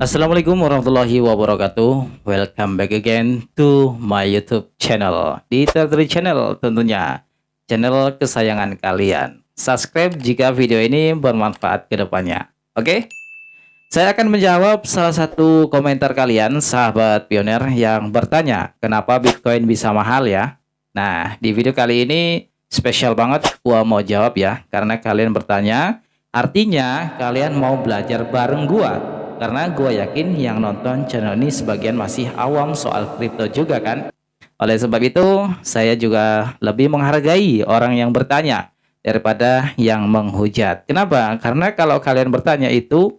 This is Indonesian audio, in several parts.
Assalamualaikum warahmatullahi wabarakatuh. Welcome back again to my YouTube channel. Di Tertri Channel tentunya. Channel kesayangan kalian. Subscribe jika video ini bermanfaat ke depannya. Oke? Saya akan menjawab salah satu komentar kalian, sahabat pioner, yang bertanya, kenapa Bitcoin bisa mahal ya? Nah, di video kali ini spesial banget gua mau jawab ya, karena kalian bertanya, artinya kalian mau belajar bareng gua. Karena gua yakin yang nonton channel ini sebagian masih awam soal kripto juga kan? Oleh sebab itu, saya juga lebih menghargai orang yang bertanya daripada yang menghujat. Kenapa? Karena kalau kalian bertanya itu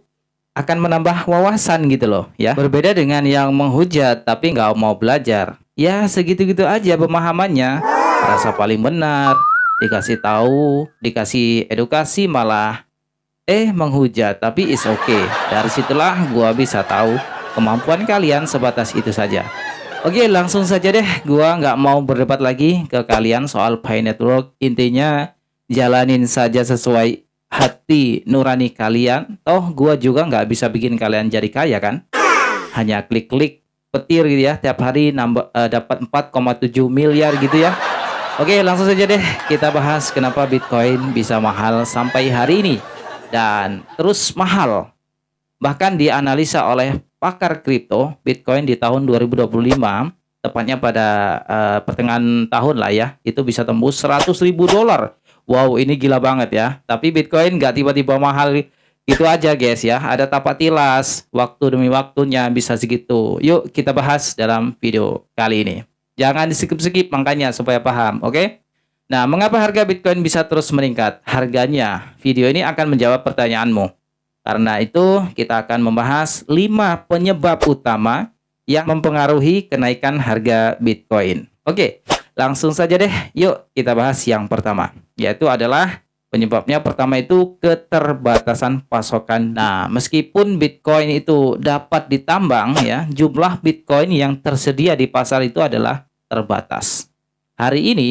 akan menambah wawasan gitu loh ya. Berbeda dengan yang menghujat tapi nggak mau belajar. Ya segitu-gitu aja pemahamannya. Rasa paling benar, dikasih tahu, dikasih edukasi malah menghujat, tapi is okay. Dari situlah gua bisa tahu kemampuan kalian sebatas itu saja. Oke, langsung saja deh. Gua nggak mau berdebat lagi ke kalian soal Pi Network. Intinya jalanin saja sesuai hati nurani kalian. Toh gua juga nggak bisa bikin kalian jadi kaya kan? Hanya klik-klik petir gitu ya. Tiap hari dapat 4,7 miliar gitu ya. Oke, langsung saja deh kita bahas kenapa Bitcoin bisa mahal sampai hari ini dan terus mahal. Bahkan dianalisa oleh pakar kripto, Bitcoin di tahun 2025, tepatnya pada pertengahan tahun lah ya, itu bisa tembus 100.000 dolar. Wow, ini gila banget ya. Tapi Bitcoin nggak tiba-tiba mahal gitu aja guys ya. Ada tapak tilas, waktu demi waktunya bisa segitu. Yuk kita bahas dalam video kali ini. Jangan di-skip-skip makanya supaya paham, oke? Nah, mengapa harga Bitcoin bisa terus meningkat? Harganya, video ini akan menjawab pertanyaanmu. Karena itu, kita akan membahas 5 penyebab utama yang mempengaruhi kenaikan harga Bitcoin. Oke, langsung saja deh. Yuk, kita bahas yang pertama. Yaitu adalah penyebabnya pertama itu keterbatasan pasokan. Nah, meskipun Bitcoin itu dapat ditambang ya, jumlah Bitcoin yang tersedia di pasar itu adalah terbatas. Hari ini,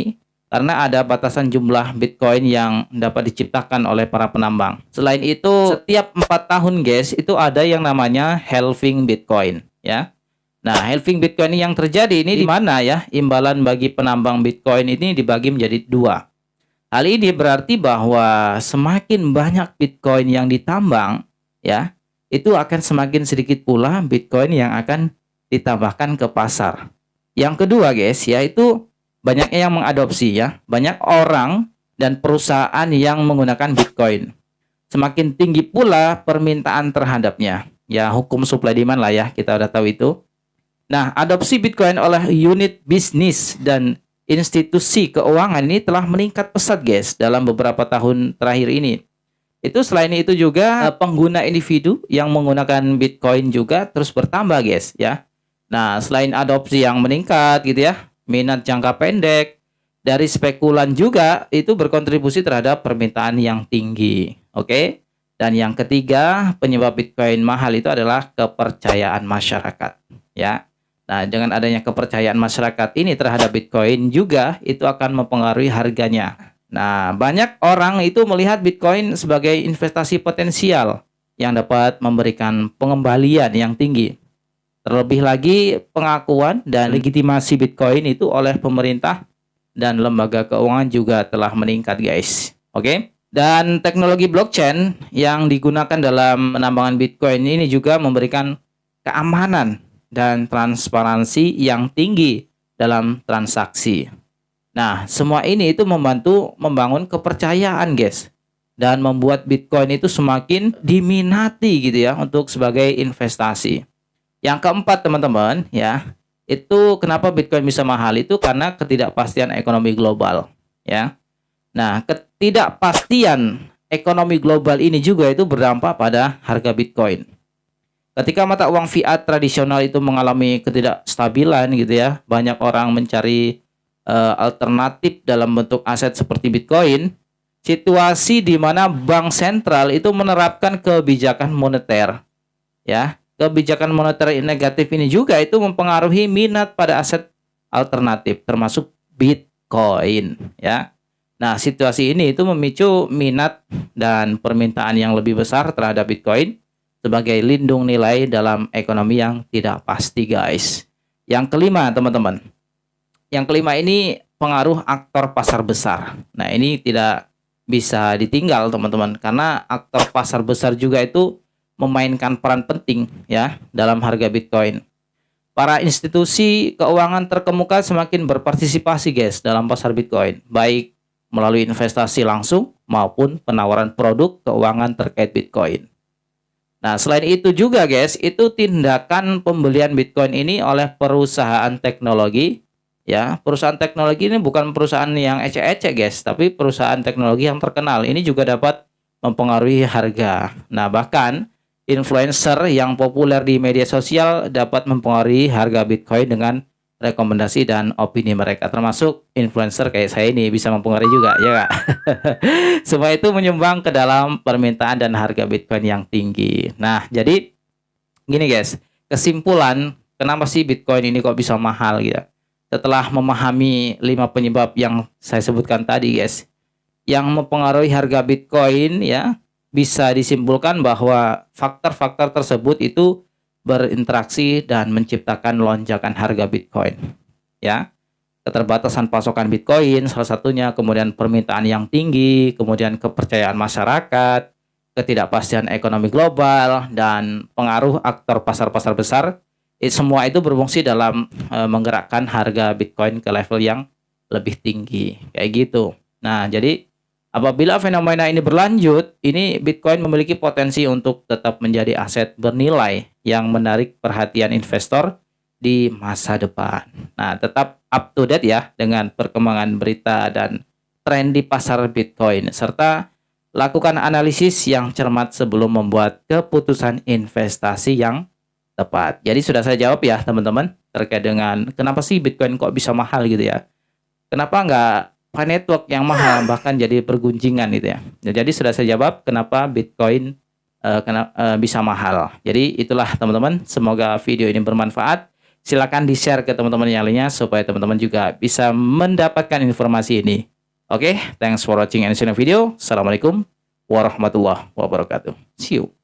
karena ada batasan jumlah Bitcoin yang dapat diciptakan oleh para penambang. Selain itu, setiap 4 tahun guys, itu ada yang namanya halving Bitcoin ya. Nah, halving Bitcoin yang terjadi ini di mana ya? Imbalan bagi penambang Bitcoin ini dibagi menjadi 2. Hal ini berarti bahwa semakin banyak Bitcoin yang ditambang ya, itu akan semakin sedikit pula Bitcoin yang akan ditambahkan ke pasar. Yang kedua guys, yaitu banyaknya yang mengadopsi ya. Banyak orang dan perusahaan yang menggunakan Bitcoin. Semakin tinggi pula permintaan terhadapnya. Ya, hukum supply demand lah ya, kita udah tahu itu. Nah, adopsi Bitcoin oleh unit bisnis dan institusi keuangan ini telah meningkat pesat guys dalam beberapa tahun terakhir ini. Itu selain itu juga pengguna individu yang menggunakan Bitcoin juga terus bertambah guys ya. Nah, selain adopsi yang meningkat gitu ya, minat jangka pendek dari spekulan juga itu berkontribusi terhadap permintaan yang tinggi. Oke. Dan yang ketiga, penyebab Bitcoin mahal itu adalah kepercayaan masyarakat ya. Nah, dengan adanya kepercayaan masyarakat ini terhadap Bitcoin juga itu akan mempengaruhi harganya. Nah, banyak orang itu melihat Bitcoin sebagai investasi potensial yang dapat memberikan pengembalian yang tinggi. Terlebih lagi pengakuan dan legitimasi Bitcoin itu oleh pemerintah dan lembaga keuangan juga telah meningkat guys. Oke? Dan teknologi blockchain yang digunakan dalam penambangan Bitcoin ini juga memberikan keamanan dan transparansi yang tinggi dalam transaksi. Nah, semua ini itu membantu membangun kepercayaan guys. Dan membuat Bitcoin itu semakin diminati gitu ya untuk sebagai investasi. Yang keempat teman-teman ya, itu kenapa Bitcoin bisa mahal itu karena ketidakpastian ekonomi global ya. Nah, ketidakpastian ekonomi global ini juga itu berdampak pada harga Bitcoin. Ketika mata uang fiat tradisional itu mengalami ketidakstabilan gitu ya, banyak orang mencari alternatif dalam bentuk aset seperti Bitcoin. Situasi di mana bank sentral itu menerapkan kebijakan moneter ya. Kebijakan moneter negatif ini juga itu mempengaruhi minat pada aset alternatif termasuk Bitcoin ya. Nah, situasi ini itu memicu minat dan permintaan yang lebih besar terhadap Bitcoin sebagai lindung nilai dalam ekonomi yang tidak pasti, guys. Yang kelima, teman-teman. Yang kelima ini pengaruh aktor pasar besar. Nah, ini tidak bisa ditinggal, teman-teman, karena aktor pasar besar juga itu memainkan peran penting ya dalam harga Bitcoin. Para institusi keuangan terkemuka semakin berpartisipasi, guys, dalam pasar Bitcoin, baik melalui investasi langsung maupun penawaran produk keuangan terkait Bitcoin. Nah, selain itu juga, guys, itu tindakan pembelian Bitcoin ini oleh perusahaan teknologi, ya. Perusahaan teknologi ini bukan perusahaan yang ecek-ecek, guys, tapi perusahaan teknologi yang terkenal. Ini juga dapat mempengaruhi harga. Nah, bahkan influencer yang populer di media sosial dapat mempengaruhi harga Bitcoin dengan rekomendasi dan opini mereka, termasuk influencer kayak saya ini bisa mempengaruhi juga, ya Kak? Semua itu menyumbang ke dalam permintaan dan harga Bitcoin yang tinggi. Nah, jadi gini, guys, kesimpulan kenapa sih Bitcoin ini kok bisa mahal gitu? Setelah memahami 5 penyebab yang saya sebutkan tadi, guys, yang mempengaruhi harga Bitcoin, ya, bisa disimpulkan bahwa faktor-faktor tersebut itu berinteraksi dan menciptakan lonjakan harga Bitcoin, ya. Keterbatasan pasokan Bitcoin salah satunya, kemudian permintaan yang tinggi, kemudian kepercayaan masyarakat, ketidakpastian ekonomi global, dan pengaruh aktor pasar-pasar besar. Semua itu berfungsi dalam menggerakkan harga Bitcoin ke level yang lebih tinggi, kayak gitu. Nah, jadi apabila fenomena ini berlanjut, ini Bitcoin memiliki potensi untuk tetap menjadi aset bernilai yang menarik perhatian investor di masa depan. Nah, tetap up to date ya dengan perkembangan berita dan tren di pasar Bitcoin, serta lakukan analisis yang cermat sebelum membuat keputusan investasi yang tepat. Jadi sudah saya jawab ya, teman-teman, terkait dengan kenapa sih Bitcoin kok bisa mahal gitu ya. Kenapa nggak Pi Network yang mahal, bahkan jadi pergunjingan gitu ya. Jadi sudah saya jawab kenapa Bitcoin bisa mahal. Jadi itulah, teman-teman, semoga video ini bermanfaat. Silakan di-share ke teman-teman yang lainnya supaya teman-teman juga bisa mendapatkan informasi ini. Oke, thanks for watching and sharing video. Assalamualaikum warahmatullahi wabarakatuh. See you.